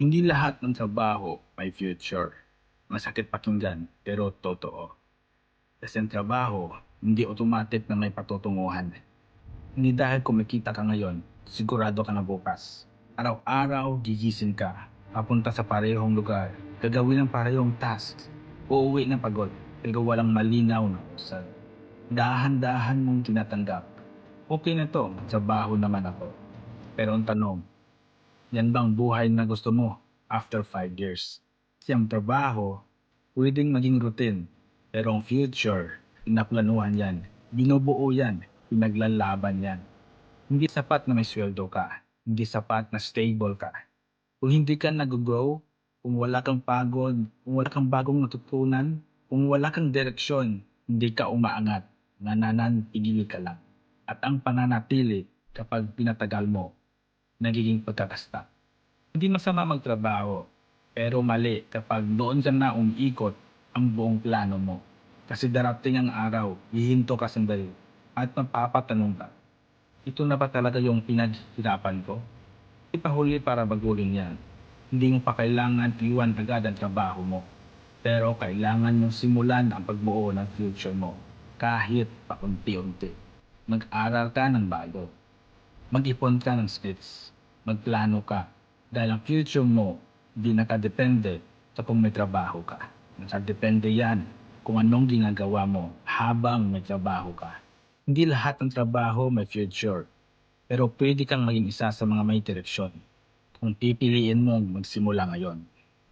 Hindi lahat ng trabaho may future. Masakit pakinggan, pero totoo. Kasi ang trabaho, hindi automatic na may patutunguhan. Hindi dahil kumikita ka ngayon, sigurado ka na bukas. Araw-araw, gigising ka, papunta sa parehong lugar, gagawin ang parehong task, uuwi ng pagod, pero walang malinaw na usad. Dahan-dahan mong tinatanggap. Okay na to, trabaho naman ako. Pero ang tanong, yan bang buhay na gusto mo after 5 years? Kasi ang trabaho, pwedeng maging routine. Pero ang future, pinaplanuhan yan. Binubuo yan. Pinaglalaban yan. Hindi sapat na may sweldo ka. Hindi sapat na stable ka. Kung hindi ka nag-grow, kung wala kang pagod, kung wala kang bagong natutunan, kung wala kang direksyon, hindi ka umaangat. Nananatili ka lang. At ang pananatili kapag pinatagal mo, nagiging pagkakasta. Hindi masama magtrabaho, pero mali kapag doon ka na umiikot ang buong plano mo. Kasi darating ang araw, hihinto ka sandali at mapapatanong ka, ito na ba talaga yung pinaghirapan ko? Ipahuli para baguhin yan. Hindi mo pa kailangan iwan agad ang trabaho mo. Pero kailangan mong simulan ang pagbuo ng future mo. Kahit paunti-unti. Mag-aral ka ng bago. Mag-ipon ka ng skills. Magplano ka. Dahil ang future mo, hindi nakadepende sa kung may trabaho ka. Nakadepende yan kung anong ginagawa mo habang may trabaho ka. Hindi lahat ng trabaho may future, pero pwede kang maging isa sa mga may direksyon kung pipiliin mong magsimula ngayon.